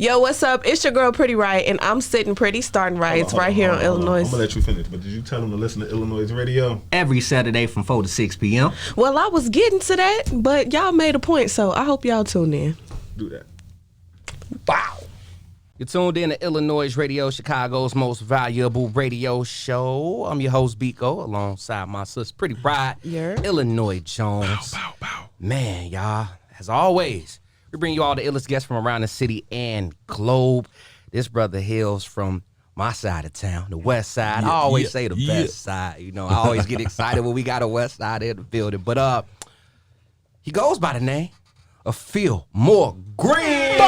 Yo, what's up? It's your girl Pretty Right, and I'm sitting pretty, starting riots right here on Illinois. I'm gonna let you finish, but did you tell them to listen to iLLANOiZE radio? Every Saturday from 4 to 6 p.m. Well, I was getting to that, but y'all made a point, so I hope y'all tune in. Do that. Wow. You're tuned in to iLLANOiZE Radio, Chicago's most valuable radio show. I'm your host, Biko, alongside my sister, Pretty Right, Yeah. Illinois Jones. Bow, bow, bow. Man, y'all, as always, we bring you all the illest guests from around the city and globe. This brother hails from my side of town, the West Side. I always say the best side. You know, I always get excited when we got a West Side in the building. But he goes by the name of Philmore Greene.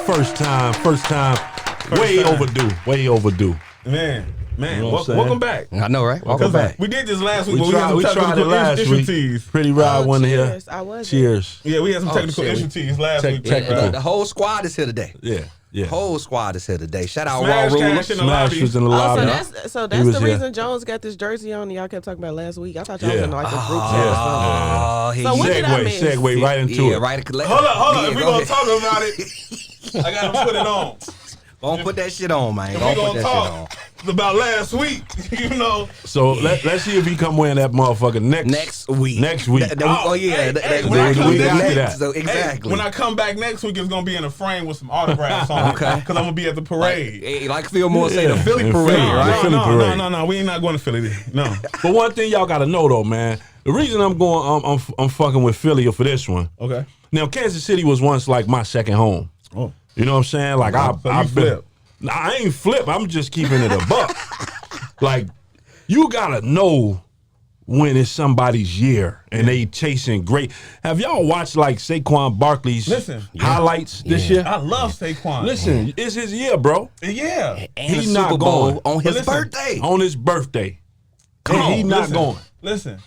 First time. Way overdue. Man, You know what I'm saying? welcome back. I know, right? Welcome back. We did this last week, We but we had some tried it technical last week. issues. Pretty Ride one here. cheers. I was. Cheers. Yeah, we had some technical shit. issues last week. Technical. The whole squad is here today. Yeah. The whole squad is here today. Shout out Smash Raw Ruler. Cash in the Smash lobby. was in the Oh, lobby. so He that's was the here. reason Jones got this jersey on and y'all kept talking about last week. I thought y'all was Yeah. in like a group chat or something. Oh, So what did I miss? Segue right into yeah, it. right. Hold up. Yeah, If we go gonna ahead. talk about it, I gotta put it on. Don't put that shit on, man. If Don't we put gonna that shit on. talk about last week, you know. So let's see if he come wearing that motherfucker next Week. Next week. Oh, yeah. Hey, when I the come week next after week- that. So, Hey, exactly. when I come back next week, it's gonna be in a frame with some autographs on it. Okay. Because I'm gonna be at the parade. Like Philmore say, the Yeah, Philly in parade, Philly, right? the Philly parade. No, we ain't not going to Philly. No. But one thing y'all gotta know though, man. The reason I'm going, I'm fucking with Philly for this one. Okay. Now, Kansas City was once like my second home. Oh. You know what I'm saying? Like So you I've been. flip. Nah, I ain't flip. I'm just keeping it a buck. Like you gotta know when it's somebody's year and they chasing great. Have y'all watched like Saquon Barkley's highlights this year? I love Saquon. Listen, it's his year, bro. Yeah. And He a not Super Bowl going. on his But listen, birthday. On his birthday. Come And on. he not listen, going. Listen.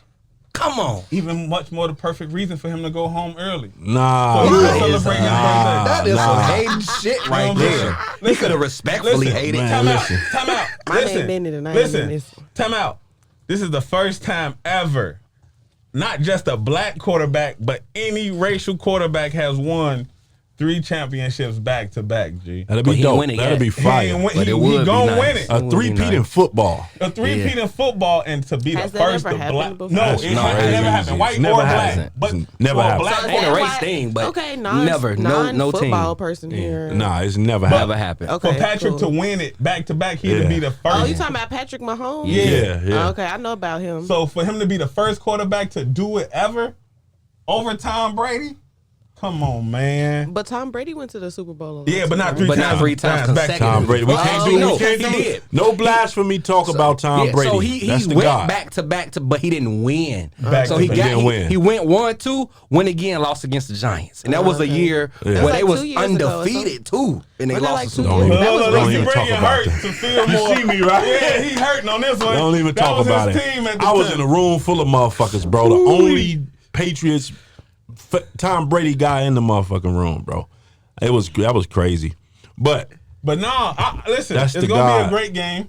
Come on. Even much more the perfect reason for him to go home early. Nah. So he bro. can celebrate his birthday. That is nah. some hating shit right Listen, there. He listen, could have respectfully listen, hated. man. Time out. listen. Time out. My name Listen. Bennett and I ain't in Listen. this. Time out. This is the first time ever, not just a black quarterback, but any racial quarterback has won 3 championships back to back, G. That'll But be he ain't dope. winning That'll yet. be He fire. ain't win- But he it would be gonna nice. win it. A three-peat in football. A three-peat in football and to be Has the that first ever to happened black. before? No, That's it crazy. never happened. White Never or black. happened. But Never for a happened. black So it ain't a quarterback- race thing, but okay, never, no team. football person here. Nah, it's never Never happened. happened. Okay, For Patrick cool. to win it back to back, he had to Yeah. be the first. Oh, you talking about Patrick Mahomes? Yeah. Okay, I know about him. So for him to be the first quarterback to do it ever over Tom Brady, come on, man. But Tom Brady went to the Super Bowl. a lot Yeah, but not times. 3 But times. not 3 times back to consecutive. Tom Brady. We Oh, can't no, do. We he can't do. did. No blasphemy talk about Tom Brady. So he That's the went guy. back to back to, but he didn't win. Back So to he back. got Didn't win. he went 1-2, went again, lost against the Giants, and that was a year Yeah. where That's they like was 2 years ago or undefeated too, and they Wasn't that lost like the 2 Super Don't Bowl. even- That was don't racist. even talk bringing about hurt that. to Philmore. You see me, right? Yeah, he hurting on this one. Don't even That talk was about his it. team at the I was time. in a room full of motherfuckers, bro. The only Patriots Tom Brady guy in the motherfucking room, bro. That was crazy. But But no, listen, That's it's the gonna be God. a great game.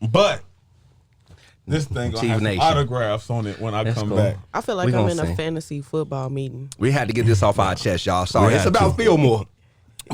But this thing gonna Chief have some Nation. autographs on it when I That's come cool. back. I feel like We I'm gonna in a see. fantasy football meeting. We had to get this off our chest, y'all. Sorry, We it's had about to. Philmore,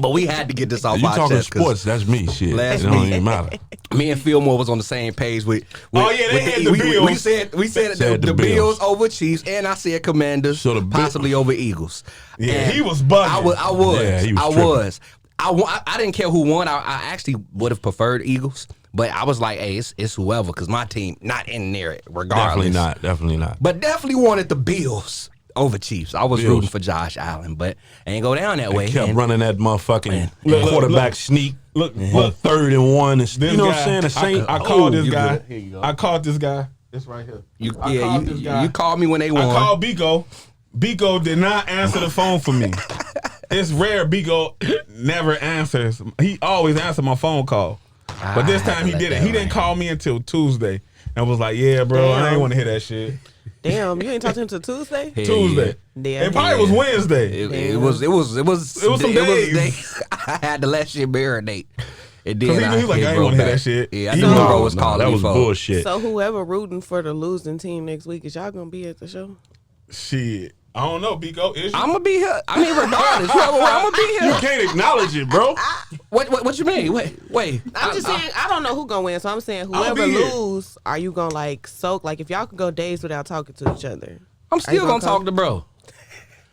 but we had to get this off you our talking chest. 'cause sports? That's me. Shit, last it don't week- even matter. Me and Philmore was on the same page with. Oh, yeah, they had the we Bills. said Said the the Bills Bills. over Chiefs, and I said Commanders, So the Bi- possibly over Eagles. Yeah, And he was bugging. I was. Yeah, he was I tripping. was. I didn't care who won. I actually would have preferred Eagles, but I was like, hey, it's whoever, because my team not in there regardless. Definitely not. But definitely wanted the Bills over Chiefs. I was Bills. rooting for Josh Allen, but it ain't go down that way. They kept And running that motherfucking Look, quarterback look. sneak. Look, on look. 3rd and 1. And, This you know guy, what I'm saying? The same. I called this you guy. good. Here you go. I called this guy. It's right here. I called this guy. You called me when they won. I called Biko. Biko did not answer the phone for me. It's rare Biko never answers. He always answers my phone call. But this I had time to he let didn't. that He didn't ring. call me until Tuesday. And was like, yeah, bro, I Damn. ain't want to hear that shit. Damn, you ain't talked to him till Tuesday? Hell Tuesday. Yeah. It probably was Wednesday. It was some days. I had to let shit marinate. And 'Cause then he was like, I ain't broke wanna hear back. that shit. Yeah, I He knew was- bro was calling that me was for. bullshit. So whoever rooting for the losing team next week, is y'all gonna be at the show? Shit. I don't know, Biko. Is you? I'm gonna be here. I mean, regardless, I'm gonna be You here. can't acknowledge it, bro. What you mean? Wait. I'm just saying, I don't know who gonna win, so I'm saying I'll whoever be here. lose, are you gonna like soak? Like if y'all could go days without talking to each other, I'm Are you still gonna come? talk to bro.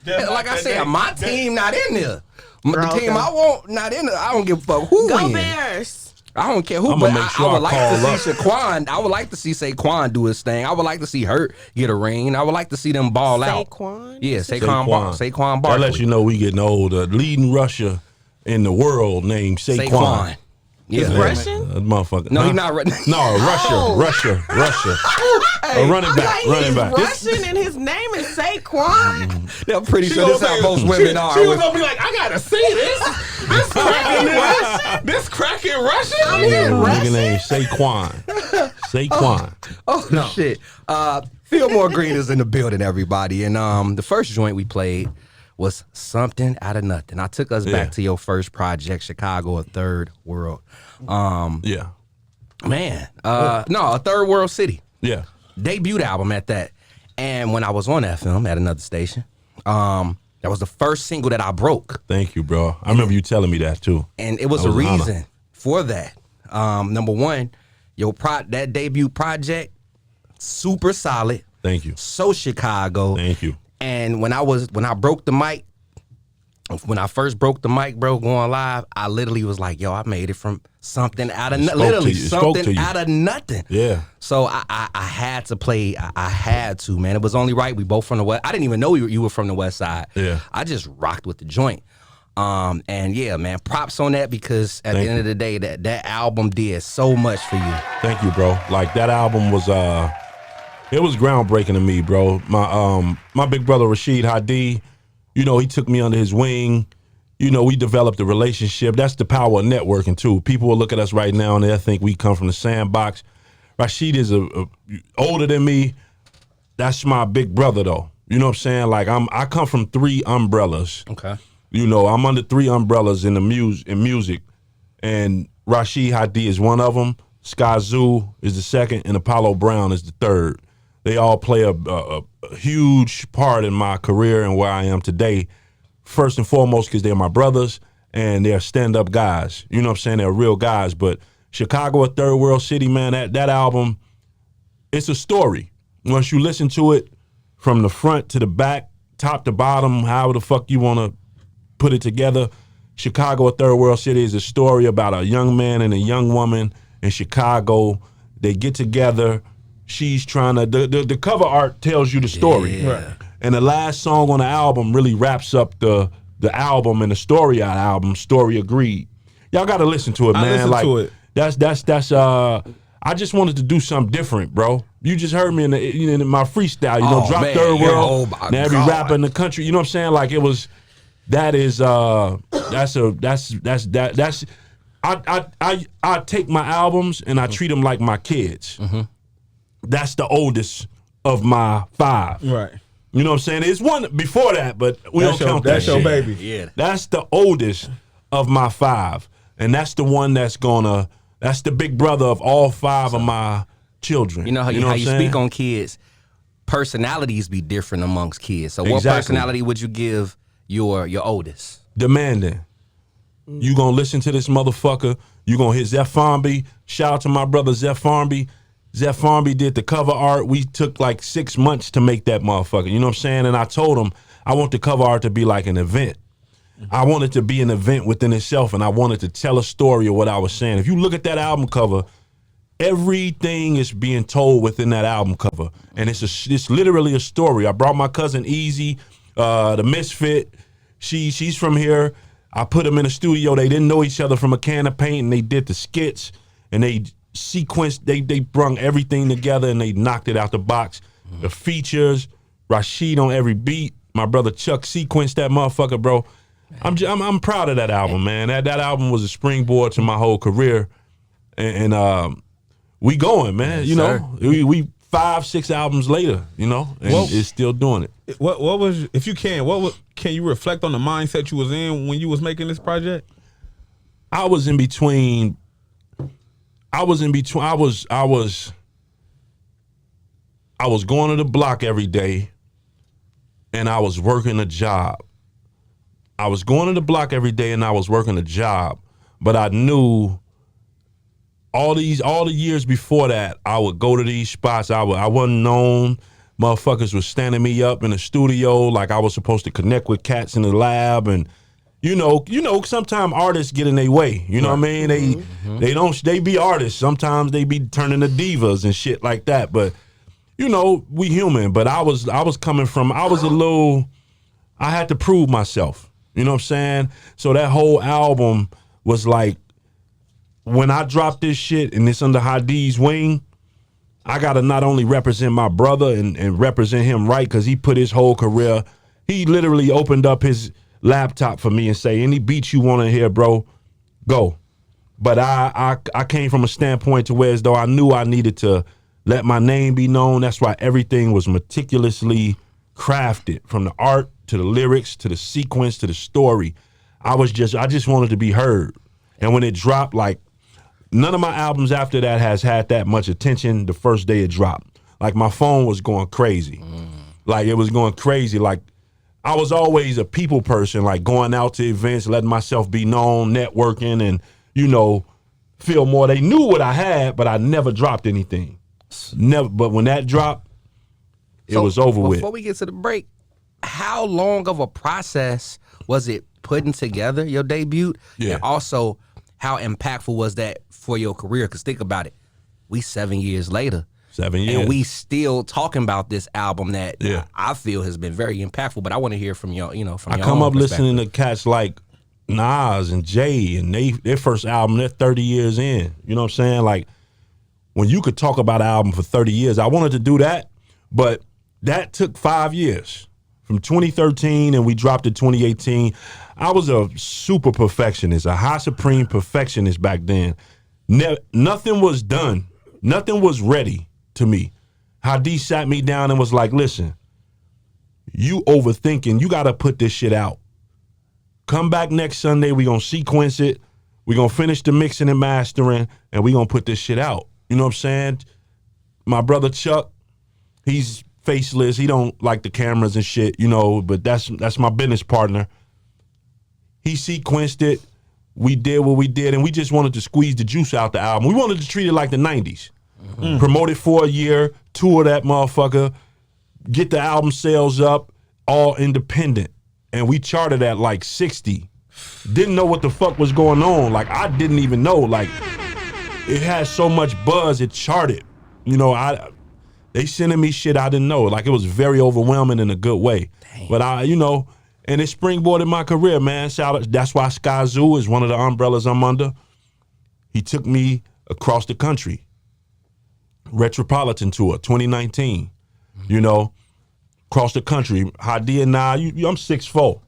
Like I said, my team not in there. The Bro, team okay. I want not in there. I don't give a fuck who Go win. Bears. I don't care who, I'ma but make sure I would I like call to up. see Saquon. I would like to see Saquon do his thing. I would like to see Hurt get a ring. I would like to see them ball out. Saquon? Yeah, Saquon That Barkley. lets you know we getting older. Leading rusher in the world named Saquon. Yeah. He's Russian? Motherfucker. No, Huh? he's not. No, Oh. Russia. Hey, running back, like running he's back. Russian and his name is Saquon. They're pretty She sure this gonna how say- most women are. She was with- gonna be like, I gotta see this. This cracking Russian. This cracking Russian. Nigga named Saquon. Oh shit! Philmore Greene is in the building, everybody. And the first joint we played was Something Out of Nothing. I took us Yeah. back to your first project, Chicago, a third world. Yeah. Man, no, a third world city. Yeah. Debut album at that. And when I was on that film at another station, that was the first single that I broke. Thank you, bro. I remember you telling me that too. And it was That a was an honor. reason for that. Number one, that debut project, super solid, Thank you. so Chicago. Thank you. And when I broke the mic, when I first broke the mic, bro, going live, I literally was like, yo, I made it from something out of It nothing. spoke to Literally you. It spoke to something you. out of nothing. Yeah. So I had to play. I had to, man. It was only right. We both from the West. I didn't even know you were from the West Side. Yeah. I just rocked with the joint. And yeah, man, props on that because at Thank the end of the day, that album did so much for you. Thank you, bro. Like that album was it was groundbreaking to me, bro. My big brother Rashid Hadi, you know, he took me under his wing. You know, we developed a relationship. That's the power of networking too. People will look at us right now and they think we come from the sandbox. Rashid is older than me. That's my big brother though. You know what I'm saying? Like I come from 3 umbrellas. Okay. You know, I'm under 3 umbrellas in music, and Rashid Hadi is one of them. Sky Zoo is the second, and Apollo Brown is the third. They all play a huge part in my career and where I am today. First and foremost, because they're my brothers and they're stand-up guys. You know what I'm saying? They're real guys. But Chicago, a third world city, man. That album, it's a story. Once you listen to it from the front to the back, top to bottom, however the fuck you want to put it together, Chicago, a third world city, is a story about a young man and a young woman in Chicago. They get together. She's trying to, the cover art tells you the story. Yeah. Right. And the last song on the album really wraps up the album and the story of the album, Story Agreed. Y'all got to listen to it, man. listened like, to it. That's I just wanted to do something different, bro. You just heard me in my freestyle, you know, Oh, drop man. third Yeah. world. Oh, my Now every God. rapper in the country, you know what I'm saying? Like it was, that's I take my albums and I treat them like my kids. That's the oldest of my 5. Right. You know what I'm saying? There's one before that, but we That's don't count that That's your shit. baby. Yeah. That's the oldest of my 5. And that's the one that's the big brother of all 5 of my children. You know how you what I'm saying? speak on kids. Personalities be different amongst kids. So what Exactly. personality would you give your oldest? Demanding. You gonna listen to this motherfucker. You gonna hit Zeph Farnby. Shout out to my brother Zeph Farnby. Zeph Farnby did the cover art. We took like 6 months to make that motherfucker. You know what I'm saying? And I told him I want the cover art to be like an event. I want it to be an event within itself, and I wanted to tell a story of what I was saying. If you look at that album cover, everything is being told within that album cover, and it's literally a story. I brought my cousin Easy, the Misfit. She's from here. I put them in a studio. They didn't know each other from a can of paint, and they did the skits, and they sequenced. They brung everything together, and they knocked it out the box. The features, Rashid on every beat. My brother Chuck sequenced that motherfucker, bro. I'm proud of that album, man. That album was a springboard to my whole career, and we going, man. Yes, you know, sir. we 5-6 albums later, you know, and Well- it's still doing it. What was, if you can, can you reflect on the mindset you was in when you was making this project? I was in between. I was going to the block every day, and I was working a job. I was going to the block every day and I was working a job, but I knew all the years before that, I would go to these spots. I wasn't known. Motherfuckers was standing me up in the studio like I was supposed to connect with cats in the lab, and you know, sometimes artists get in their way. You know what I mean? They be artists. Sometimes they be turning to divas and shit like that. But you know, we human. But I was coming from. I had to prove myself. You know what I'm saying? So that whole album was like, when I drop this shit and it's under Hadid's wing, I gotta not only represent my brother and represent him right, because he put his whole career. He literally opened up his laptop for me and say, any beats you want to hear, bro, go. But I came from a standpoint to where as though I knew I needed to let my name be known. That's why everything was meticulously crafted, from the art to the lyrics to the sequence to the story. I just wanted to be heard. And when it dropped, like, none of my albums after that has had that much attention the first day it dropped. Like, my phone was going crazy. Like, it was going crazy. Like, I was always a people person, like going out to events, letting myself be known, networking, and, you know, Philmore, they knew what I had, but I never dropped anything. Never. But when that dropped, it was over with. Before we get to the break, how long of a process was it putting together your debut? Yeah. And also, how impactful was that for your career? Because think about it, we 7 years later. 7 years. And we still talking about this album that Yeah. I feel has been very impactful. But I want to hear from your, from your I come own up listening to cats like Nas and Jay, and their first album, they're 30 years in. You know what I'm saying? Like, when you could talk about an album for 30 years, I wanted to do that, but that took 5 years. From 2013, and we dropped it 2018. I was a super perfectionist, a high supreme perfectionist back then. Nothing was done. Nothing was ready to me. Hadid sat me down and was like, listen, you overthinking, you got to put this shit out. Come back next Sunday, we going to sequence it, we going to finish the mixing and mastering, and we going to put this shit out. You know what I'm saying? My brother Chuck, he's faceless. He don't like the cameras and shit, you know, but that's my business partner. He sequenced it. We did what we did, and we just wanted to squeeze the juice out the album. We wanted to treat it like the 90s. Promote it for a year, tour that motherfucker, get the album sales up, all independent. And we charted at like 60. Didn't know what the fuck was going on. Like, I didn't even know. Like, it had so much buzz, it charted. You know, they sending me shit I didn't know. Like, it was very overwhelming in a good way. Dang. But and it springboarded my career, man. That's why Sky Zoo is one of the umbrellas I'm under. He took me across the country. Retropolitan Tour, 2019. You know, across the country. Hadid and I, I'm 6'4".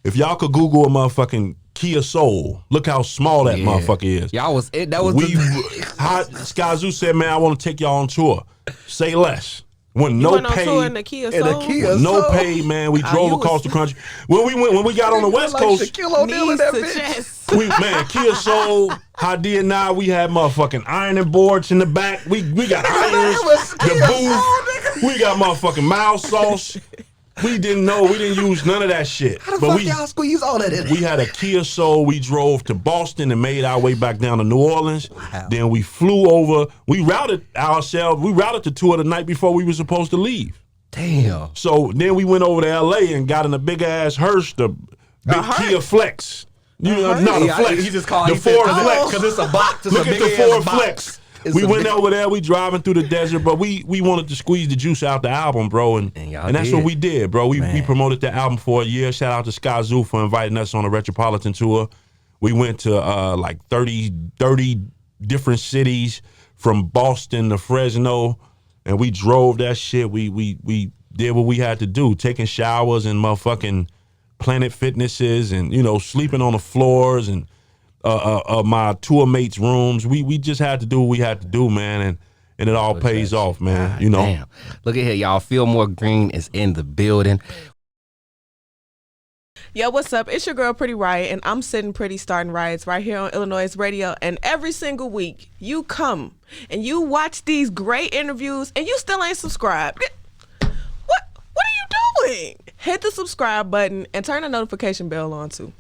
If y'all could Google a motherfucking Kia Soul, look how small that motherfucker is. Y'all was it. That was Sky Zoo said, man, I want to take y'all on tour. Say less. When You no went on pay, tour in the Kia Soul? no pay, man. We drove across the country. When we got on the West Coast, Knees to chest. Kia Soul, Hadid and I, we had motherfucking ironing boards in the back. We got irons, the booth. We got motherfucking mild sauce. We didn't use none of that shit. How the fuck y'all squeeze all that in? We had a Kia Soul. We drove to Boston and made our way back down to New Orleans. Wow. Then we flew over. We routed the tour the night before we were supposed to leave. Damn. So then we went over to LA and got in a big ass hearse, the big Kia Flex. Not a Flex. He just called the Ford Flex because it's a box. It's Look a at the big Ford ass Flex. Box. We went over there. We driving through the desert, but we wanted to squeeze the juice out the album, bro, and that's what we did, bro. We promoted the album for a year. Shout out to Sky Zoo for inviting us on a Retropolitan tour. We went to like 30 different cities from Boston to Fresno, and we drove that shit. We did what we had to do, taking showers in motherfucking Planet Fitnesses and sleeping on the floors and my tour mates' rooms. We just had to do what we had to do, man, and it all pays off, man. Damn. Look at here, y'all. Philmore Greene is in the building. Yo, what's up? It's your girl, Pretty Riot, and I'm sitting pretty starting riots right here on iLLANOiZE Radio. And every single week, you come and you watch these great interviews, and you still ain't subscribed. What are you doing? Hit the subscribe button and turn the notification bell on too.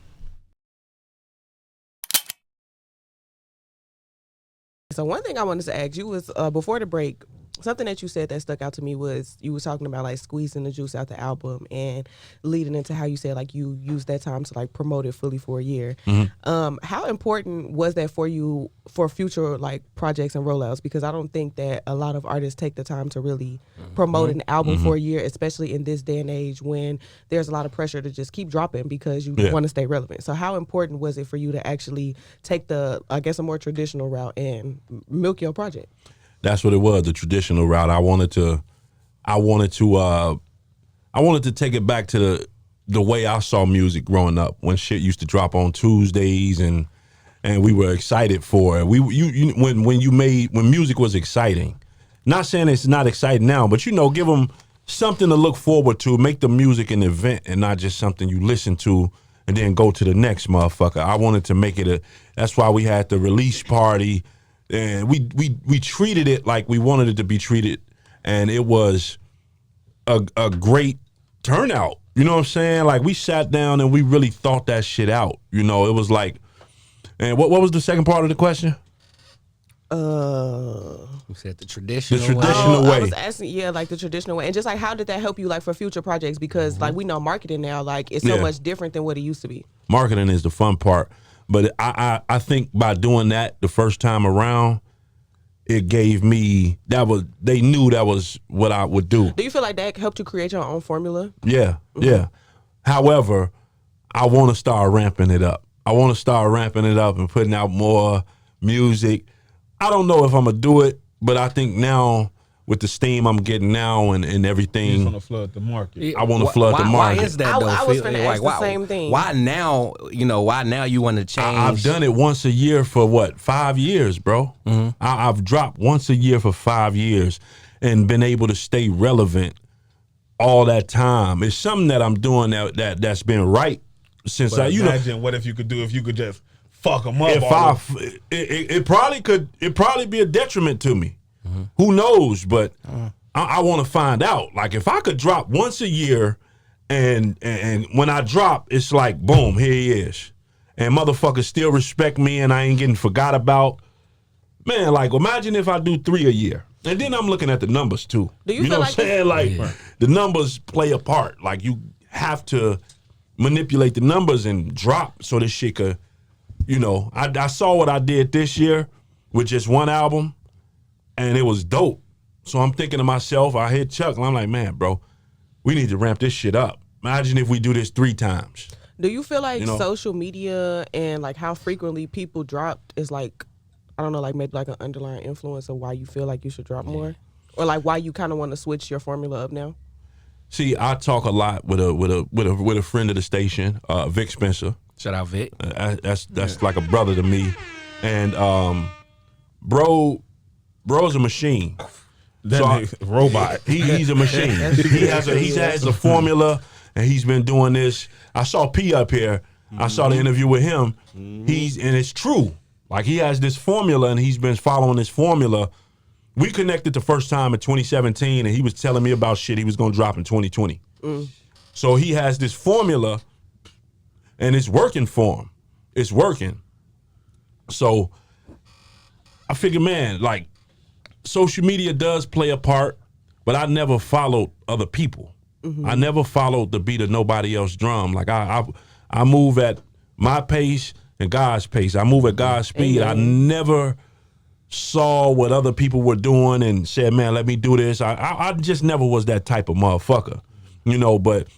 So one thing I wanted to ask you was before the break, something that you said that stuck out to me was you were talking about like squeezing the juice out the album and leading into how you said like you used that time to like promote it fully for a year. How important was that for you for future like projects and rollouts? Because I don't think that a lot of artists take the time to really promote an album for a year, especially in this day and age when there's a lot of pressure to just keep dropping because you want to stay relevant. So how important was it for you to actually take the, I guess, a more traditional route and milk your project? That's what it was, the traditional route. I wanted to take it back to the way I saw music growing up, when shit used to drop on Tuesdays and we were excited for it. When music was exciting. Not saying it's not exciting now, but give them something to look forward to. Make the music an event and not just something you listen to and then go to the next motherfucker. I wanted to make it that's why we had the release party. And we treated it like we wanted it to be treated, and it was a great turnout. You know what I'm saying? Like, we sat down and we really thought that shit out. It was like, and what was the second part of the question? You said the traditional way. I was asking, like the traditional way, and just like how did that help you like for future projects? Because like we know marketing now, like it's so much different than what it used to be. Marketing is the fun part. But I think by doing that the first time around, it gave me they knew that was what I would do. Do you feel like that helped you create your own formula? Yeah. However, I want to start ramping it up. And putting out more music. I don't know if I'm gonna do it, but I think now with the steam I'm getting now and everything, you want to flood the market. I want to flood the market. Why is that though? I was going to ask the same thing. Why now? Why now you want to change? I've done it once a year for 5 years, bro. I've dropped once a year for 5 years and been able to stay relevant all that time. It's something that I'm doing that's been right since But imagine what if you could just fuck them up. It probably be a detriment to me. Who knows? But I want to find out. Like, if I could drop once a year, and when I drop, it's like, boom, here he is, and motherfuckers still respect me, and I ain't getting forgot about. Man, like, imagine if I do 3 a year, and then I'm looking at the numbers too. Do you feel know like what I'm saying? Like, the numbers play a part. Like, you have to manipulate the numbers and drop so this shit could. I saw what I did this year with just one album. And it was dope. So I'm thinking to myself, I hit Chuck, and I'm like, man, bro, we need to ramp this shit up. Imagine if we do this 3 times. Do you feel like social media and like how frequently people dropped is like, I don't know, like maybe like an underlying influence of why you feel like you should drop more? Or like why you kind of want to switch your formula up now? See, I talk a lot with a friend of the station, Vic Spencer. Shout out Vic. That's like a brother to me. And bro's a machine. Robot. He's a machine. He has a formula, and he's been doing this. I saw P up here. I saw the interview with him. And it's true. Like, he has this formula, and he's been following this formula. We connected the first time in 2017, and he was telling me about shit he was going to drop in 2020. So he has this formula, and it's working for him. It's working. So I figured, man, like, social media does play a part, but I never followed other people. I never followed the beat of nobody else's drum. Like, I move at my pace and God's pace. I move at God's speed. I never saw what other people were doing and said, man, let me do this. I just never was that type of motherfucker, but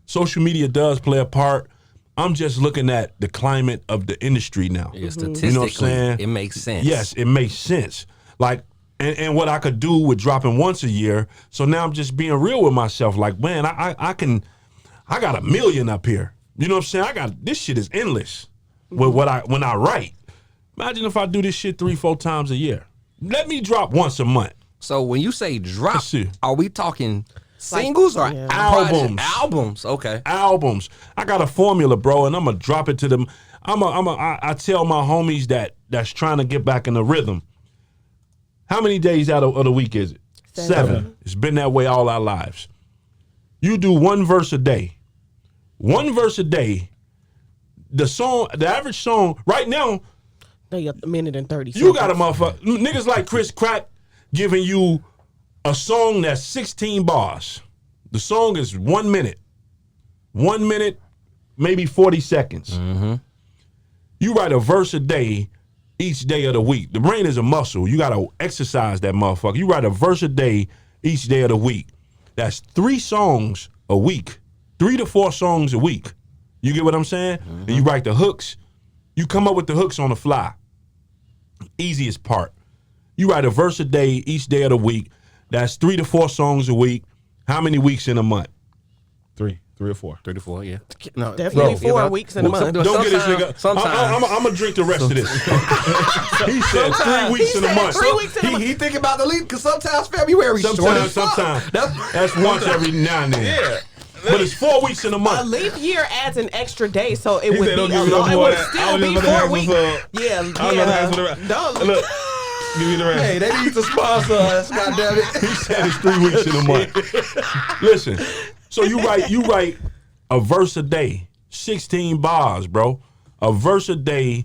social media does play a part. I'm just looking at the climate of the industry now. Yeah, statistically, you know what I'm saying? It makes sense. Yes, it makes sense. Like, and what I could do with dropping once a year. So now I'm just being real with myself. Like, man, I got 1 million up here. You know what I'm saying? This shit is endless with when I write. Imagine if I do this shit 3-4 times a year. Let me drop once a month. So when you say drop, Let's see. are we talking singles or albums? Albums, okay. Albums. I got a formula, bro, and I'm gonna drop it to them. I tell my homies that's trying to get back in the rhythm. How many days out of the week is it? 7. It's been that way all our lives. You do one verse a day. One verse a day. The average song right now, They got a minute and 30 you seconds. got a motherfucker. Niggas like Chris Crack giving you a song that's 16 bars. The song is 1 minute. 1 minute, maybe 40 seconds. You write a verse a day each day of the week. The brain is a muscle. You got to exercise that motherfucker. You write a verse a day each day of the week. That's 3 songs a week. 3 to 4 songs a week. You get what I'm saying? And you write the hooks. You come up with the hooks on the fly. Easiest part. You write a verse a day each day of the week. That's 3 to 4 songs a week. How many weeks in a month? 3 or 4. 34, yeah. No, Definitely 4 weeks in a month. Don't get this nigga. Sometimes. I'm going to drink the rest of this. He said 3 weeks in a month. 3 weeks in a month. He think about the leap because sometimes February Sometimes. That's once every now and then. Yeah. But it's 4 weeks in a A month. leap year adds an extra day, so it He would said, don't be give a me no long. It more would of that. I still was be just gonna 4 ask weeks. for Yeah, I was gonna ask for the Don't Look, give me the rest. Hey, they need to sponsor us, goddammit. He said it's 3 weeks in a month. Listen, so you write a verse a day, 16 bars, bro. A verse a day,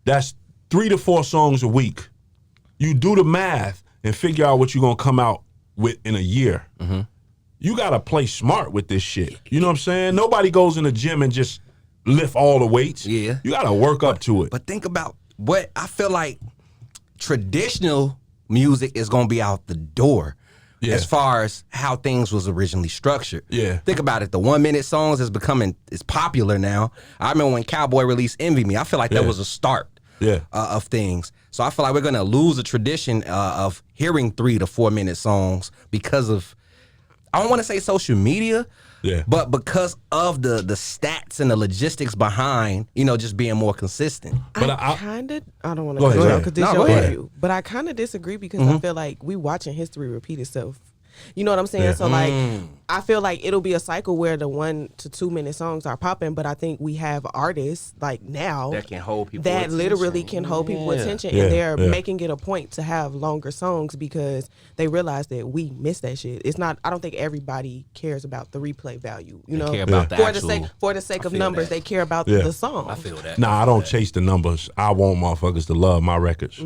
that's 3 to 4 songs a week. You do the math and figure out what you're going to come out with in a year. You got to play smart with this shit. You know what I'm saying? Nobody goes in the gym and just lift all the weights. Yeah. You got to work up to it. But think about what I feel like traditional music is going to be out the door Yeah. as far as how things was originally structured. Yeah. Think about it. The 1 minute songs is popular now. I remember when Cowboy released Envy Me. I feel like that Yeah. was a start Yeah. of things. So I feel like we're going to lose a tradition of hearing 3 to 4 minute songs because of, I don't want to say social media, Yeah. but because of the stats and the logistics behind, just being more consistent. But I don't want to Go cut ahead, you go out ahead. because this No, your go ahead. interview, but I kind of disagree because I feel like we watching history repeat itself. You know what I'm saying? Yeah. So like, I feel like it'll be a cycle where the 1 to 2 minute songs are popping, but I think we have artists like now That can hold people that attention. literally can hold people attention, Yeah, and they're yeah. making it a point to have longer songs because they realize that we miss that shit. It's not. I don't think everybody cares about the replay value. You know, care about the for the actual- sake of feel numbers, that. they care about Yeah. the song. I feel that. Nah, I don't chase the numbers. I want motherfuckers to love my records. I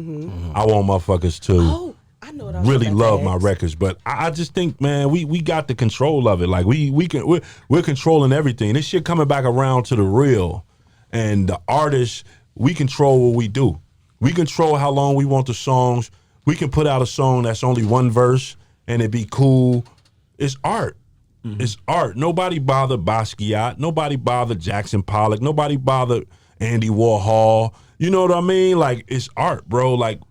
want motherfuckers to Oh, I know what I was really about to love my ask. records. But I just think, man, we got the control of it. Like we're controlling everything. This shit coming back around to the real. And the artists, we control what we do. We control how long we want the songs. We can put out a song that's only 1 verse and it be cool. It's art. It's art. Nobody bothered Basquiat. Nobody bothered Jackson Pollock. Nobody bothered Andy Warhol. You know what I mean? Like, it's art, bro. Like,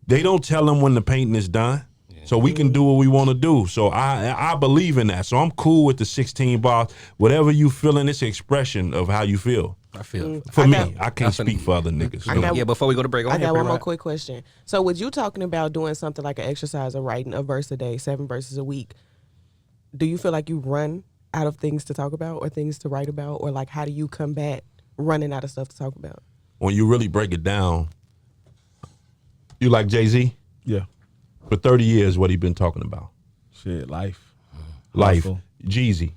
they don't tell them when the painting is done. So we can do what we want to do. So I believe in that. So I'm cool with the 16 bars. Whatever you feeling, it's an expression of how you feel. I feel. For I me, got- I can't speak for other niggas. I got- Yeah, before we go to break, I got one more quick question. So, with you talking about doing something like an exercise of writing a verse a day, 7 verses a week, do you feel like you run out of things to talk about or things to write about? Or, like, how do you combat running out of stuff to talk about? When you really break it down, you like Jay-Z? Yeah. For 30 years, what he been talking about? Shit, life. Life. Hustle. Jeezy.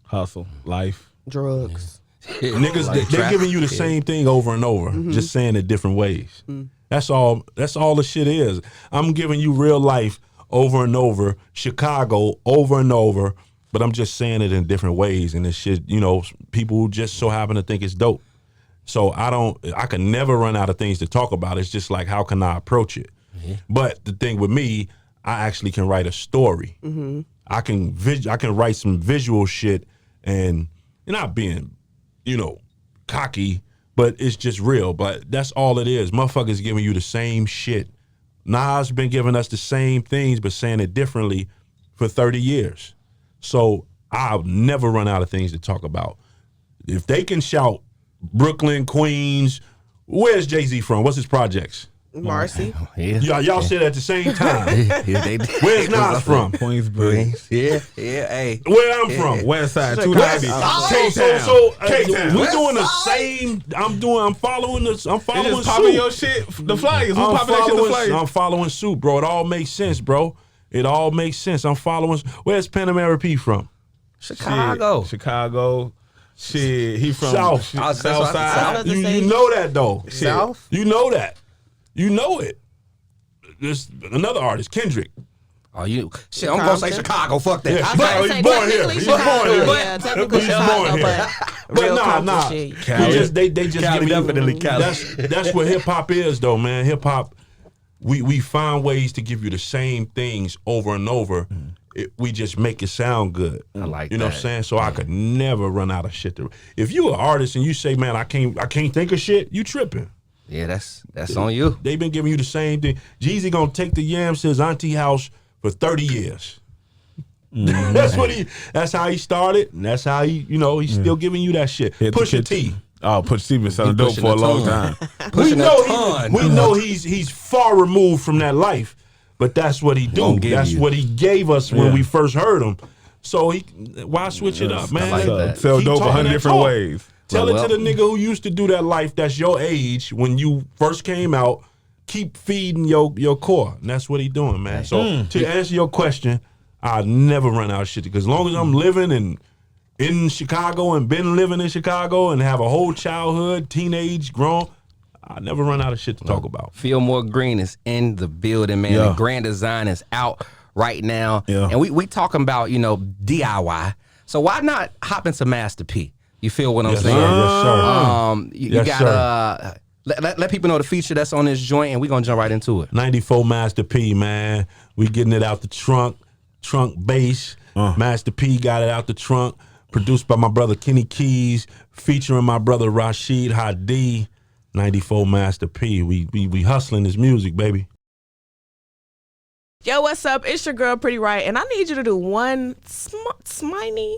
Hustle. Life. Drugs. Niggas, they're giving you the same thing over and over, just saying it different ways. That's all the shit is. I'm giving you real life over and over, Chicago over and over, but I'm just saying it in different ways. And this shit, people just so happen to think it's dope. So I can never run out of things to talk about. It's just like, how can I approach it? But the thing with me, I actually can write a story. I can write some visual shit and not being, cocky, but it's just real. But that's all it is. Motherfuckers giving you the same shit. Nas been giving us the same things, but saying it differently for 30 years. So I'll never run out of things to talk about. If they can shout Brooklyn, Queens, where's Jay-Z from? What's his projects? Marcy. Y'all said at the same time. They did. Where's Nas from? Queensbridge. Yeah, hey. Where I'm from? Westside. Chicago. 290. So K-Town. we doing the same. I'm following this. I'm You following just popping your suit. shit. The flyers. Who I'm popping that shit? The flyers. I'm following suit, bro. It all makes sense, bro. It all makes sense. I'm following. Where's Panamera P from? Chicago. Chicago. Shit, he from South. South South. Side. You know that though. South. You know that. You know it. There's another artist, Kendrick. Oh, you shit! I'm gonna say Chicago. Fuck that. Yeah, I Chicago. was He's gonna born say, here. technically He's born Chicago, here. yeah, technically He's Chicago, born here. but real But nah. shit. He just they just Cali, give you definitely Cali. That's what hip hop is though, man. Hip hop, we find ways to give you the same things over and over. We just make it sound good. I like you know that. what I'm saying? So I could never run out of shit to. If you an artist and you say, man, I can't think of shit, you tripping. Yeah, that's on you. They've been giving you the same thing. Jeezy gonna take the yams to his auntie house for 30 years. That's how he started, and that's how he's still giving you that shit. Pusha T. Oh, Pusha T been selling dope pushing for a the long ton. time. We Pushing a know ton. we know he's far removed from that life, but that's what he do. Won't give That's you. what he gave us when Yeah. we first heard him. So why switch it up, man? like that. Sell Keep dope talking 100 that different talk. ways. Tell Well, it to the nigga who used to do that life that's your age when you first came out. Keep feeding your core. And that's what he doing, man. So to answer your question, I'll never run out of shit. Because as long as I'm living in Chicago and been living in Chicago and have a whole childhood, teenage, grown, I never run out of shit to talk about. Philmore Greene is in the building, man. Yeah. The Grand Design is out right now. Yeah. And we talking about, DIY. So why not hop into Master P? You feel what I'm Yes, saying? sir. Yes, sir. You Yes, got let people know the feature that's on this joint, and we're gonna jump right into it. 94 Master P, man. We getting it out the trunk bass. Master P got it out the trunk. Produced by my brother Kenny Keys, featuring my brother Rashid Hadi. 94 Master P. We hustling this music, baby. Yo, what's up? It's your girl, Pretty Right, and I need you to do one sminy.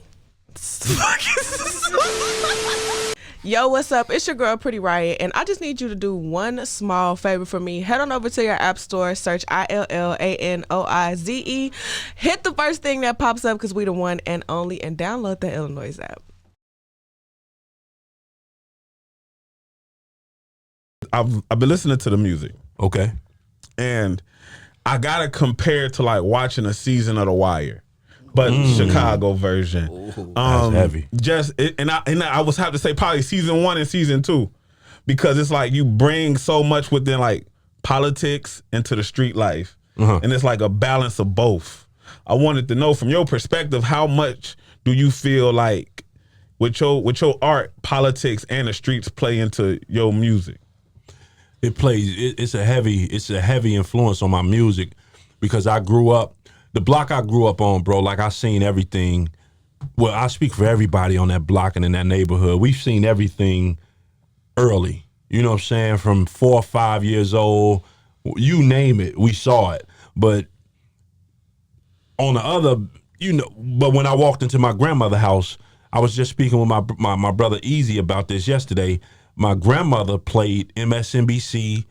Yo, what's up? It's your girl, Pretty Riot, and I just need you to do one small favor for me. Head on over to your app store, search iLLANOiZE. Hit the first thing that pops up because we the one and only, and download the iLLANOiZE app. I've been listening to the music, Okay. and I gotta compare it to like watching a season of The Wire, but Chicago version. That's heavy. And I was have to say probably season 1 and season 2, because it's like you bring so much within like politics into the street life, and it's like a balance of both. I wanted to know from your perspective, how much do you feel like with your art, politics, and the streets play into your music? It plays. It's a heavy influence on my music, because I grew up, the block I grew up on, bro. Like I seen everything. Well, I speak for everybody on that block and in that neighborhood. We've seen everything early. You know what I'm saying? From 4 or 5 years old, you name it, we saw it. But on the other, but when I walked into my grandmother's house, I was just speaking with my brother Easy about this yesterday. My grandmother played MSNBC,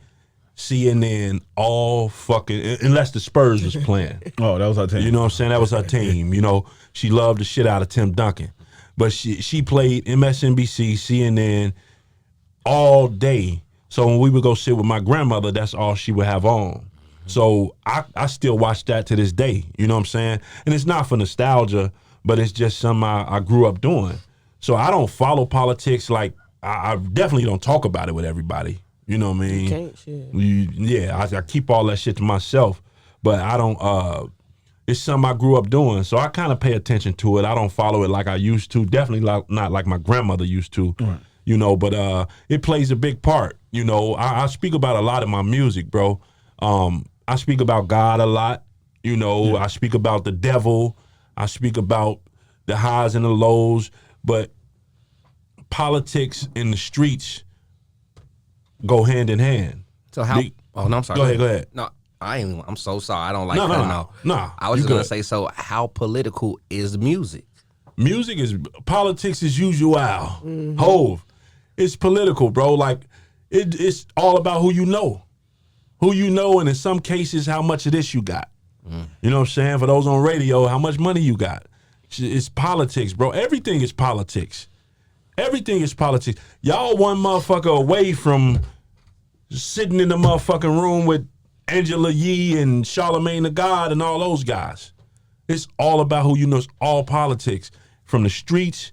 CNN, all fucking, unless the Spurs was playing. Oh, that was our team. You know what I'm saying? That was her team. She loved the shit out of Tim Duncan. But she played MSNBC, CNN all day. So when we would go sit with my grandmother, that's all she would have on. So I still watch that to this day. You know what I'm saying? And it's not for nostalgia, but it's just something I grew up doing. So I don't follow politics like, I definitely don't talk about it with everybody. You know what I mean? Can't shit. I keep all that shit to myself, but I don't. It's something I grew up doing, so I kind of pay attention to it. I don't follow it like I used to. Definitely not like my grandmother used to. Right. But it plays a big part. I speak about a lot in my music, bro. I speak about God a lot. I speak about the devil. I speak about the highs and the lows, but politics in the streets go hand in hand. So how? Oh no, I'm sorry. Go ahead. No, I'm so sorry. I don't like No, cutting no. off. No, I was you just gonna good. say. So how political is music? Politics is usual. Hove. It's political, bro. Like it's all about who you know, and in some cases, how much of this you got. You know what I'm saying? For those on radio, how much money you got. It's politics, bro. Everything is politics. Everything is politics. Y'all one motherfucker away from sitting in the motherfucking room with Angela Yee and Charlemagne the God and all those guys. It's all about who you know. It's all politics. from the streets,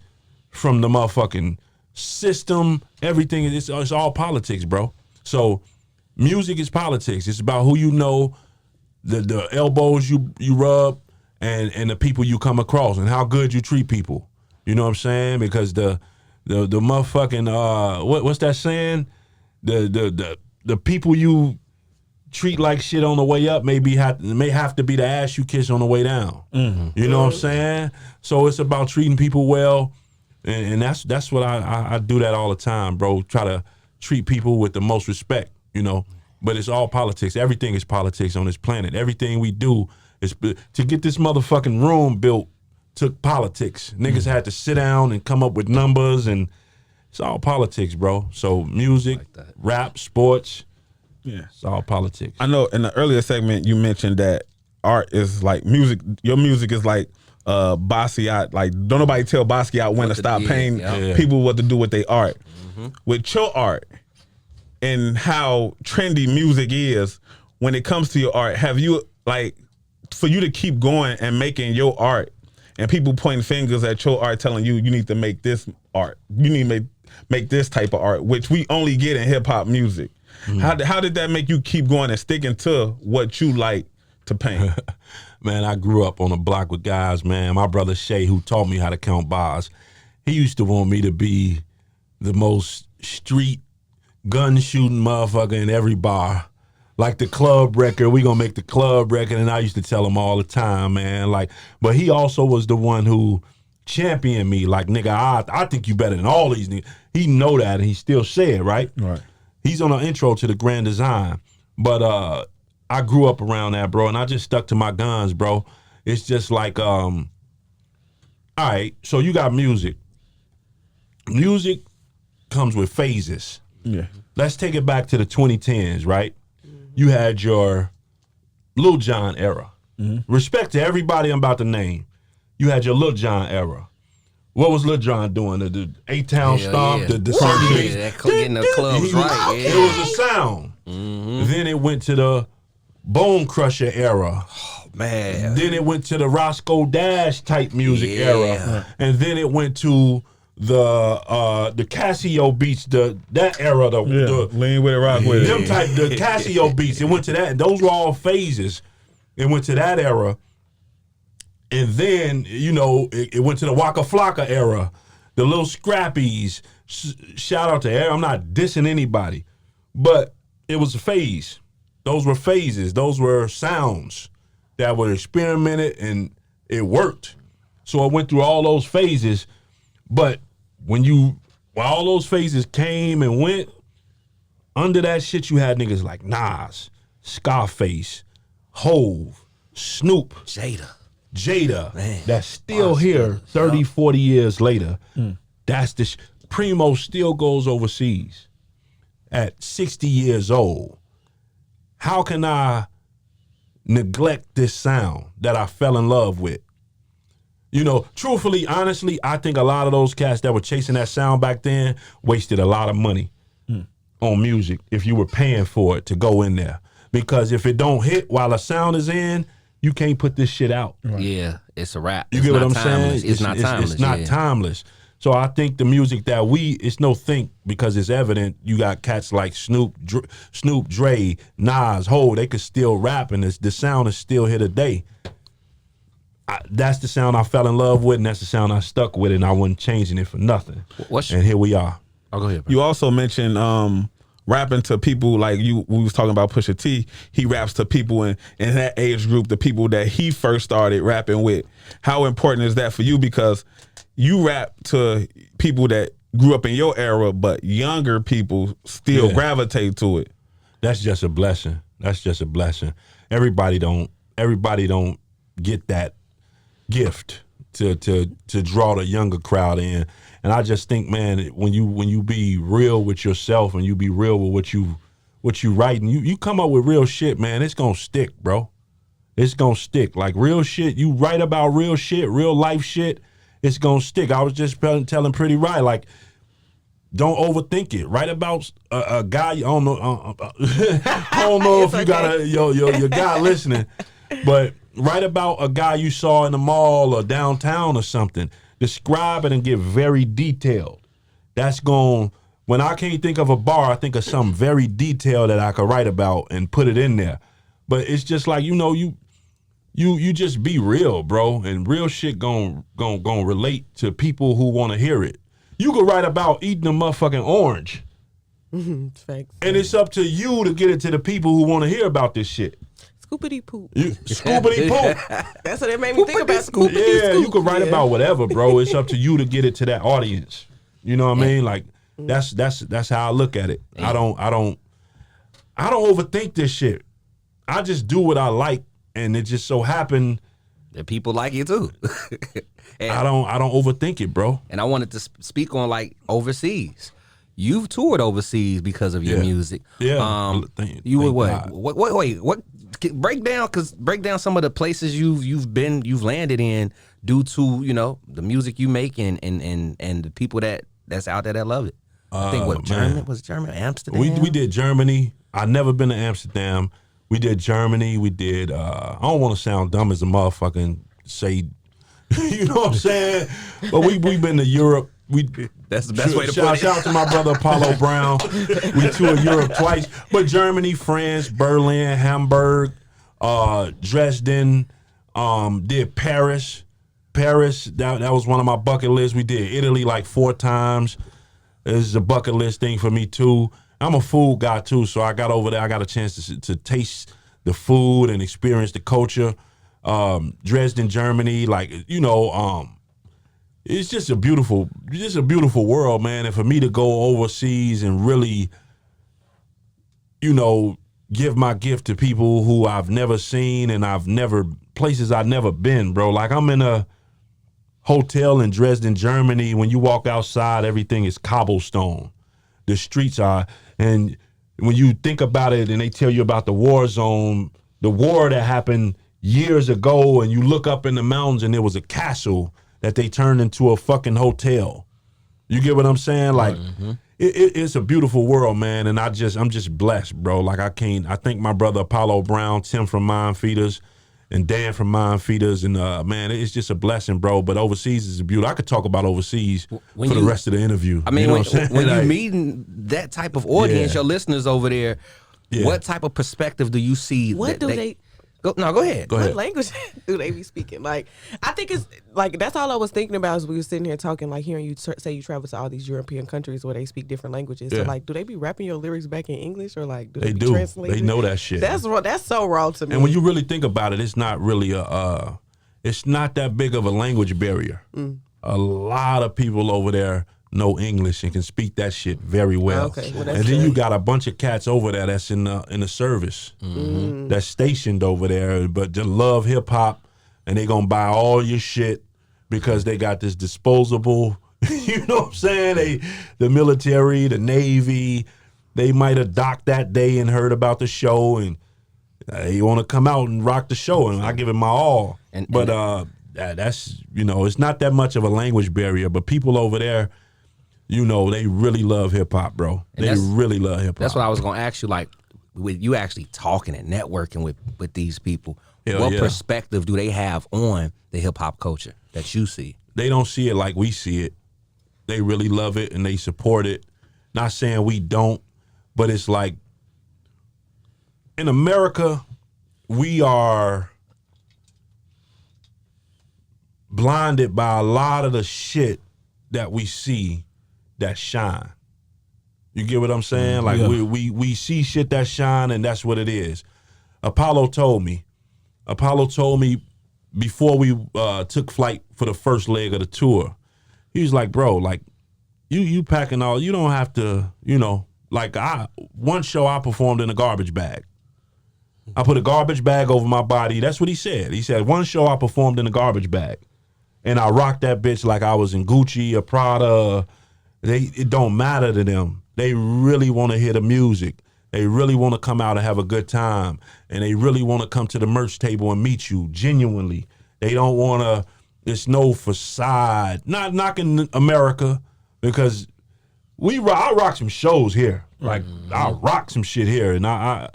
from the motherfucking system, everything. It's all politics, bro. So music is politics. It's about who you know, the elbows you rub, and the people you come across, and how good you treat people. You know what I'm saying? Because the motherfucking what's that saying? The people you treat like shit on the way up may have to be the ass you kiss on the way down. You know what I'm saying? So it's about treating people well, and that's what I do that all the time, bro. Try to treat people with the most respect, you know. But it's all politics. Everything is politics on this planet. Everything we do is to get this motherfucking room built. Took politics. Niggas had to sit down and come up with numbers, and it's all politics, bro. So music, rap, sports, it's all politics. I know in the earlier segment you mentioned that art is like music. Your music is like Basquiat. Like, don't nobody tell Basquiat when to stop paying people what to do with their art. With your art and how trendy music is when it comes to your art, have you, like, for you to keep going and making your art and people pointing fingers at your art telling you need to make this art, you need to make this type of art, which we only get in hip hop music. How did that make you keep going and sticking to what you like to paint? Man, I grew up on a block with guys, man. My brother Shay, who taught me how to count bars, he used to want me to be the most street gun shooting motherfucker in every bar. Like the club record, we gonna make the club record, and I used to tell him all the time, man. Like, but he also was the one who championed me. Like, nigga, I think you better than all these niggas. He know that, and he still say it, right? Right. He's on the intro to the Grand Design, but I grew up around that, bro, and I just stuck to my guns, bro. It's just like, all right, so you got music. Music comes with phases. Yeah. Let's take it back to the 2010s, right? You had your Lil Jon era. Respect to everybody I'm about to name. You had your Lil Jon era. What was Lil Jon doing? The A-Town Stomp, the getting the clubs right. It was a sound. Then it went to the Bone Crusher era. Oh, man. Then it went to the Roscoe Dash type music era. And then it went to the Casio beats, that era, the lean with it, rock with them it. type, the Casio beats. It went to that. Those were all phases. It went to that era, and then it went to the Waka Flocka era, the Little Scrappies. Shout out to Eric. I'm not dissing anybody, but it was a phase. Those were phases. Those were sounds that were experimented, and it worked. So I went through all those phases, but when all those phases came and went, under that shit you had niggas like Nas, Scarface, Hove, Snoop, Jada, man, that's still here 30, 40 years later. That's the Primo still goes overseas at 60 years old. How can I neglect this sound that I fell in love with? Truthfully, honestly, I think a lot of those cats that were chasing that sound back then wasted a lot of money on music if you were paying for it to go in there. Because if it don't hit while a sound is in, you can't put this shit out. Right. Yeah, it's a wrap. You get what I'm saying? It's not timeless. It's not timeless. So I think the music that it's no think, because it's evident you got cats like Snoop, Dre, Nas, Ho, they could still rap, and the sound is still here today. That's the sound I fell in love with, and that's the sound I stuck with, and I wasn't changing it for nothing. And here we are. Oh, go ahead, bro. You also mentioned rapping to people like we was talking about Pusha T. He raps to people in that age group, the people that he first started rapping with. How important is that for you? Because you rap to people that grew up in your era, but younger people still gravitate to it. That's just a blessing. Everybody don't get that gift to draw the younger crowd in. And I just think, man, when you be real with yourself and you be real with what you write, and you come up with real shit, man, it's gonna stick, bro. It's gonna stick. Like real shit, you write about real shit, real life shit, it's gonna stick. I was just telling Pretty Right, like, don't overthink it. Write about a guy. I don't know. I don't know if you got your guy listening, but write about a guy you saw in the mall or downtown or something. describe it and get very detailed. That's going, when I can't think of a bar, I think of something very detailed that I could write about and put it in there. But it's just like, you just be real, bro, and real shit gon' relate to people who want to hear it. You could write about eating a motherfucking orange. Facts. And it's up to you to get it to the people who want to hear about this shit. Scoopity poop. Scoopity poop. That's what it made me think about. Scoopity Yeah, scoop. you could write about whatever, bro. It's up to you to get it to that audience. You know what I mean? Like that's how I look at it. I don't overthink this shit. I just do what I like, and it just so happened that people like it too. And I don't overthink it, bro. And I wanted to speak on like overseas. You've toured overseas because of your music. Yeah. You were what? God. What? Break down some of the places you've landed in due to the music you make and the people that's out there that love it. I think Germany, Amsterdam. We did Germany. I've never been to Amsterdam. We did Germany. We did. I don't want to sound dumb as a motherfucking say. You know what I'm saying? But we've been to Europe. That's the best way to put it. Shout out to my brother Apollo Brown. We toured Europe twice, but Germany, France, Berlin, Hamburg, Dresden, did Paris. That was one of my bucket lists. We did Italy like 4 times. This is a bucket list thing for me too. I'm a food guy too, so I got over there. I got a chance to taste the food and experience the culture. Dresden, Germany, it's just a beautiful world, man. And for me to go overseas and really, give my gift to people who I've never seen and places I've never been, bro. Like I'm in a hotel in Dresden, Germany. When you walk outside, everything is cobblestone. The streets are, and when you think about it and they tell you about the war zone, the war that happened years ago, and you look up in the mountains and there was a castle that they turned into a fucking hotel. You get what I'm saying? Like, it's a beautiful world, man, and I'm just blessed, bro. Like I thank my brother Apollo Brown, Tim from Mind Feeders, and Dan from Mind Feeders, and man, it's just a blessing, bro. But overseas is a beauty. I could talk about overseas for the rest of the interview. I mean, you know when you're meeting that type of audience, your listeners over there, what type of perspective do you see? What do they Go ahead. What language do they be speaking? Like, I think it's like that's all I was thinking about as we were sitting here talking. Like, hearing you say you travel to all these European countries where they speak different languages. Yeah. So, like, do they be rapping your lyrics back in English or like do They be do. translating? They know that shit. That's so raw to me. And when you really think about it, it's not really it's not that big of a language barrier. A lot of people over there know English and can speak that shit very well. Okay, well, that's and then good. you got a bunch of cats over there that's in the service, that's stationed over there, but just love hip hop, and they gonna buy all your shit because they got this disposable. You know what I'm saying? The military, the Navy, they might have docked that day and heard about the show, and they want to come out and rock the show, and I give it my all. That's it's not that much of a language barrier, but people over there, they really love hip hop, bro. They really love hip hop. That's what I was gonna ask you. Like, with you actually talking and networking with these people, what perspective do they have on the hip hop culture that you see? They don't see it like we see it. They really love it and they support it. Not saying we don't, but it's like in America, we are blinded by a lot of the shit that we see that shine. You get what I'm saying? Like we see shit that shine, and that's what it is. Apollo told me before we took flight for the first leg of the tour, he was like, bro, like you packing all, you don't have to, like one show I performed in a garbage bag. I put a garbage bag over my body. That's what he said. He said, one show I performed in a garbage bag, and I rocked that bitch like I was in Gucci or Prada. It don't matter to them. They really want to hear the music. They really want to come out and have a good time, and they really want to come to the merch table and meet you genuinely. They don't want to. It's no facade. Not knocking America, because I rock some shows here. Like I rock some shit here, and I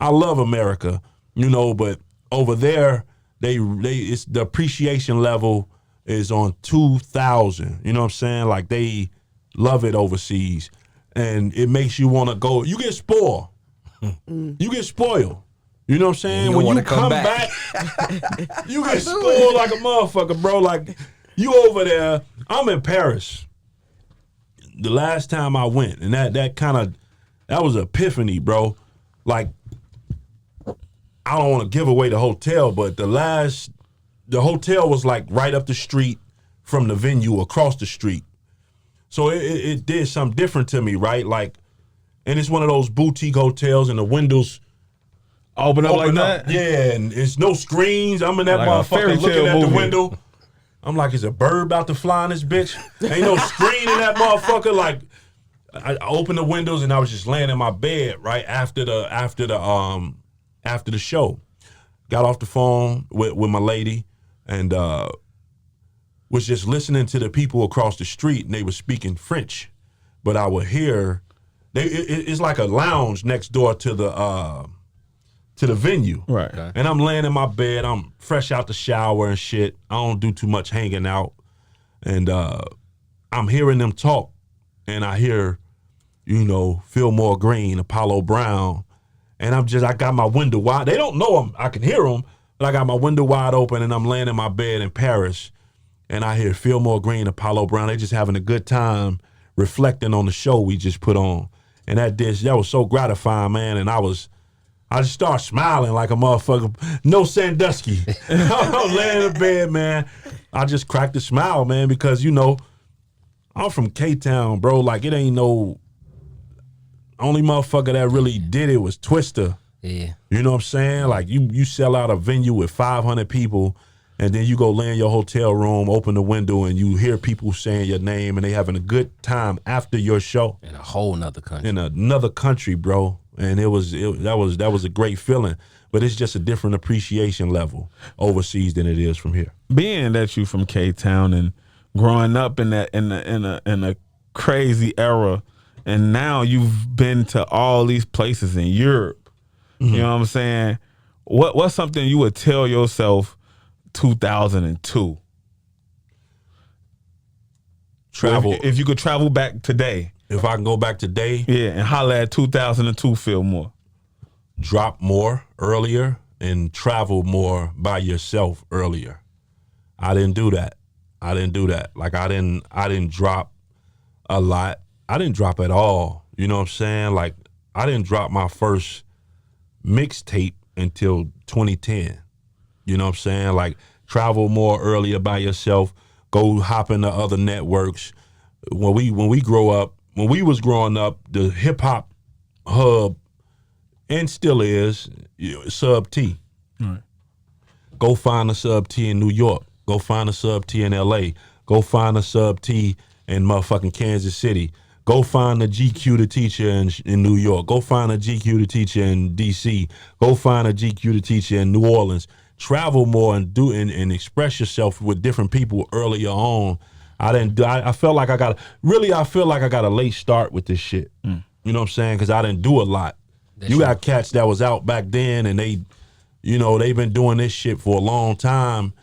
love America, but over there it's the appreciation level is on 2,000. You know what I'm saying? Like they love it overseas, and it makes you want to go. You get spoiled. You get spoiled. You know what I'm saying? You When wanna you come come back. back, you get spoiled like a motherfucker, bro. Like you over there. I'm in Paris. The last time I went, and that was an epiphany, bro. Like I don't want to give away the hotel, but the hotel was like right up the street from the venue across the street. So it did something different to me, right? Like, and it's one of those boutique hotels and the windows Open up like that? Yeah, and it's no screens. I'm in that Like a fairy motherfucker looking tale at the movie. window. I'm like, is a bird about to fly in this bitch? Ain't no screen in that motherfucker. Like, I opened the windows and I was just laying in my bed right after the show. Got off the phone with my lady and was just listening to the people across the street, and they were speaking French, but I would hear it's like a lounge next door to the venue. Right. Okay. And I'm laying in my bed. I'm fresh out the shower and shit. I don't do too much hanging out. And I'm hearing them talk. And I hear, Philmore Greene, Apollo Brown. And I got my window wide. They don't know them. I can hear them. But I got my window wide open and I'm laying in my bed in Paris. And I hear Philmore Greene, Apollo Brown. They just having a good time reflecting on the show we just put on. And that was so gratifying, man. And I just started smiling like a motherfucker. No Sandusky. I'm laying in the bed, man. I just cracked a smile, man, because, I'm from K-Town, bro. Like, it ain't no... Only motherfucker that really did it was Twister. Yeah. You know what I'm saying? Like, you sell out a venue with 500 people, and then you go lay in your hotel room, open the window, and you hear people saying your name, and they having a good time after your show. In a whole nother country. In another country, bro. And that was a great feeling. But it's just a different appreciation level overseas than it is from here. Being that you from K-Town and growing up in a crazy era, and now you've been to all these places in Europe. You know what I'm saying? What's something you would tell yourself 2002? Travel. If you could travel back today. If I can go back today. Yeah, and holler at 2002 Philmore. Drop more earlier and travel more by yourself earlier. I didn't do that. Like I didn't drop a lot. I didn't drop at all. You know what I'm saying? Like I didn't drop my first mixtape until 2010. You know what I'm saying? Like travel more earlier by yourself. Go hop into other networks. When we was growing up, the hip hop hub, and still is, Sub T. Right. Go find a Sub T in New York. Go find a Sub T in LA. Go find a Sub T in motherfucking Kansas City. Go find a GQ to teacher in New York. Go find a GQ to teacher in DC. Go find a GQ to teacher in New Orleans. Travel more and do and express yourself with different people earlier on. I felt like I got a late start with this shit. You know what I'm saying? Because I didn't do a lot. You got cats that was out back then and they've been doing this shit for a long time.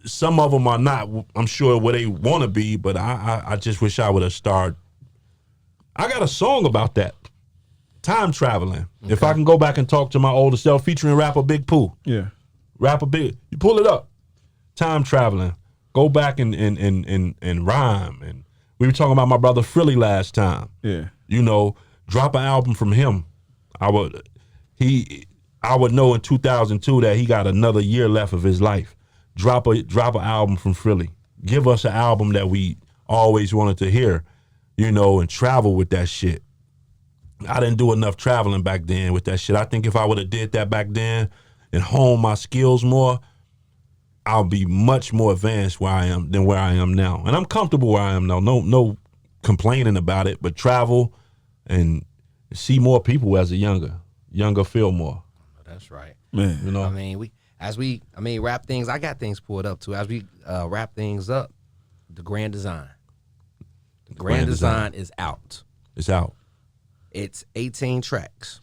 Some of them are not, I'm sure, where they want to be, but I just wish I would have started. I got a song about that. Time traveling. Okay. If I can go back and talk to my older self, featuring rapper Big Pooh. Yeah. Rapper Big. You pull it up. Time traveling. Go back and rhyme. And we were talking about my brother Philly last time. Yeah. Drop an album from him. I would know in 2002 that he got another year left of his life. Drop an album from Philly. Give us an album that we always wanted to hear, and travel with that shit. I didn't do enough traveling back then with that shit. I think if I would have did that back then and honed my skills more, I'll be much more advanced where I am than where I am now. And I'm comfortable where I am now. No complaining about it, but travel and see more people as a younger Philmore. That's right. Man. I mean, wrap things. I got things pulled up too. As we wrap things up, the Grand Design. The Grand Design is out. It's out. It's 18 tracks.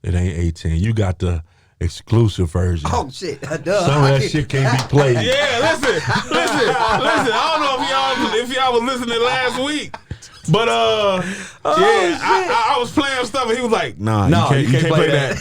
It ain't 18. You got the exclusive version. Oh shit! Duh. Some of that shit can't be played. Yeah, listen. I don't know if y'all was listening last week. But I was playing stuff and he was like, "Nah, you can't play that."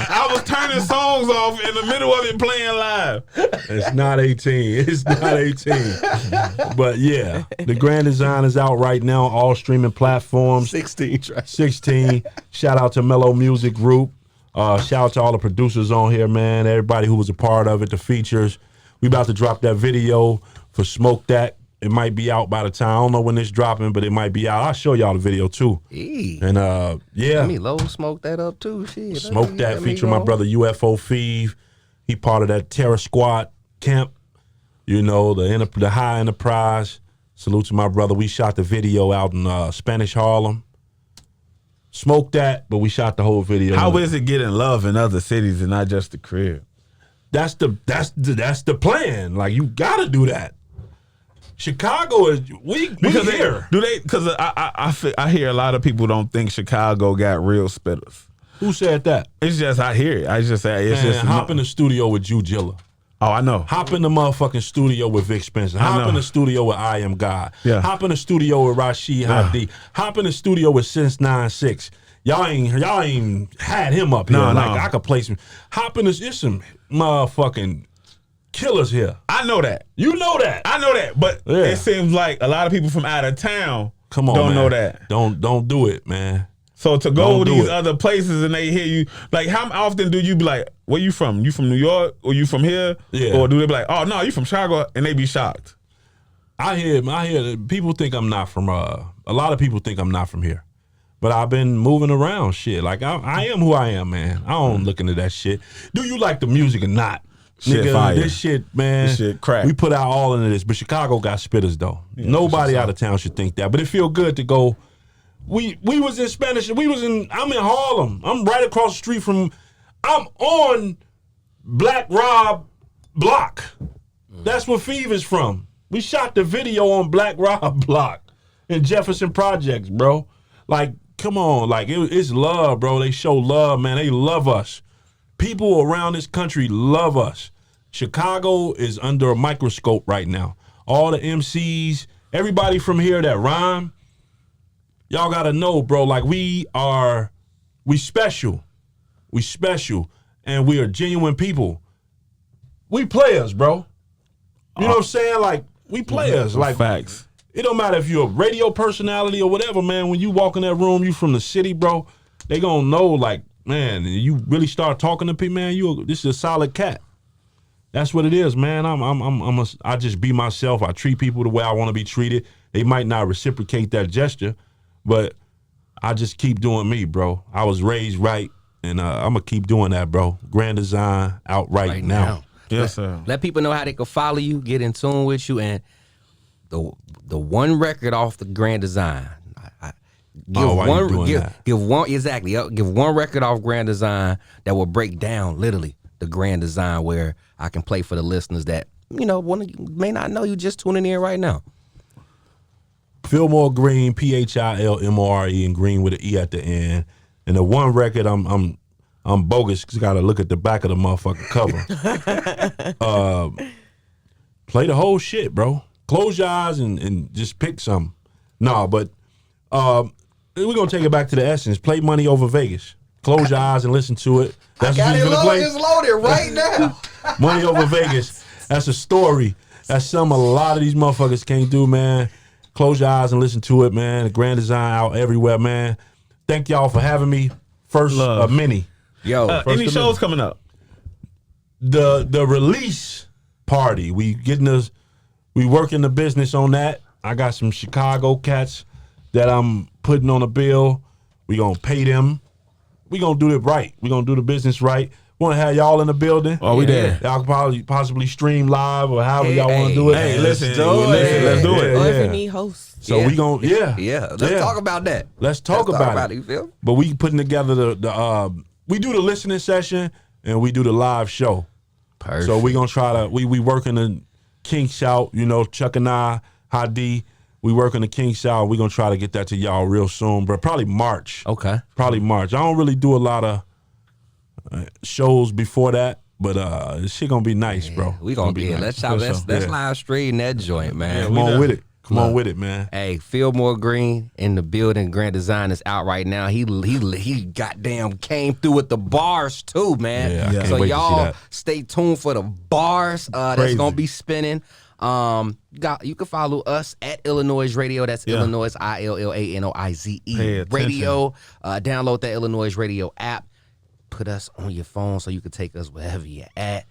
I was turning songs off in the middle of it playing live. It's not 18. It's not 18. But yeah, the Grand Design is out right now, all streaming platforms. 16. 16. Shout out to Mellow Music Group. Shout out to all the producers on here, man. Everybody who was a part of it, the features. We about to drop that video for Smoke That. It might be out by the time. I don't know when it's dropping, but it might be out. I'll show y'all the video too. And yeah. Let me low smoke that up too. Shit. Smoke That featuring my brother UFO Feeve. He part of that Terror Squad camp. You know, the High Enterprise. Salute to my brother. We shot the video out in Spanish Harlem. Smoke That, but we shot the whole video. How is it getting love in other cities and not just the crib? That's the plan. Like, you gotta do that. Chicago is we here. Because I hear a lot of people don't think Chicago got real spitters. Who said that? It's just I hear it. I just say it's just hop in the studio with Jew Jilla. Oh, I know. Hop in the motherfucking studio with Vic Spencer. Hop in the studio with I Am God. Yeah. Hop in the studio with Rashid Hadi. Hop in the studio with Since 9-6. Y'all ain't had him up here. I could play some. Hop in this. It's some motherfucking killers here. I know that. You know that. I know that. But it seems like a lot of people from out of town don't know that. Don't do it, man. So to go to these other places and they hear you, like, how often do you be like, where you from? You from New York? Or you from here? Yeah. Or do they be like, oh, no, you from Chicago? And they be shocked. I hear people think I'm not from, a lot of people think I'm not from here. But I've been moving around shit. Like, I am who I am, man. I don't look into that shit. Do you like the music or not? Shit Nigga, fire. this shit, man. This shit crack. We put out all into this, but Chicago got spitters though. Yeah, nobody out of town should think that. But it feel good to go. We was in Spanish. I'm in Harlem. I'm right across the street from. I'm on Black Rob Block. That's where Feeve is from. We shot the video on Black Rob Block in Jefferson Projects, bro. Like, come on, like it's love, bro. They show love, man. They love us. People around this country love us. Chicago is under a microscope right now. All the MCs, everybody from here that rhyme, y'all gotta know, bro, like we special. We special. And we are genuine people. We players, bro. You know what I'm saying? Like, we players. Like, facts. It don't matter if you're a radio personality or whatever, man. When you walk in that room, you from the city, bro, they gonna know, like, man, you really start talking to people, man, this is a solid cat. That's what it is, man. I just be myself. I treat people the way I want to be treated. They might not reciprocate that gesture, but I just keep doing me, bro. I was raised right, and I'm gonna keep doing that, bro. Grand Design out right now. Yes, sir. Let people know how they can follow you, get in tune with you, and the one record off the Grand Design. Give one record off Grand Design that will break down literally the Grand Design, where I can play for the listeners that may not know you just tuning in right now. Philmore Greene, Philmore, and Green with an E at the end. And the one record I'm bogus because got to look at the back of the motherfucking cover. Play the whole shit, bro. Close your eyes and just pick something. but we're going to take it back to the essence. Play Money Over Vegas. Close your eyes and listen to it. That's what you're going to play. It's loaded right now. Money Over Vegas. That's a story. That's something a lot of these motherfuckers can't do, man. Close your eyes and listen to it, man. The Grand Design out everywhere, man. Thank y'all for having me. First mini. Yo, any shows coming up? The release party. We working the business on that. I got some Chicago cats that I'm putting on a bill. We gonna pay them. We gonna do it right. We gonna do the business right. Want to have y'all in the building? Oh, we there. Y'all can possibly stream live or however y'all want to do it. Hey, let's do it. Or if you need hosts. So we gonna Let's talk about that. Let's talk about it. You feel? But we putting together we do the listening session and we do the live show. Perfect. So we gonna try to we working the kinks out. Chuck and I, Hadi. We working the kinks out. We gonna try to get that to y'all real soon, but probably March. Okay. Probably March. I don't really do a lot of shows before that. But this shit gonna be nice, bro. We gonna be here. nice. Let's live stream that joint, man. Come on with it. Come on with it, man. Hey, Philmore Greene in the building. Grand Design is out right now. He goddamn came through with the bars too, man. Yeah, I can't so wait to see y'all that. stay tuned for the bars that's gonna be spinning. You can follow us at iLLANOiZE Radio. That's iLLANOiZE, iLLANOiZE Pay Radio. Download the iLLANOiZE Radio app. Put us on your phone so you can take us wherever you're at.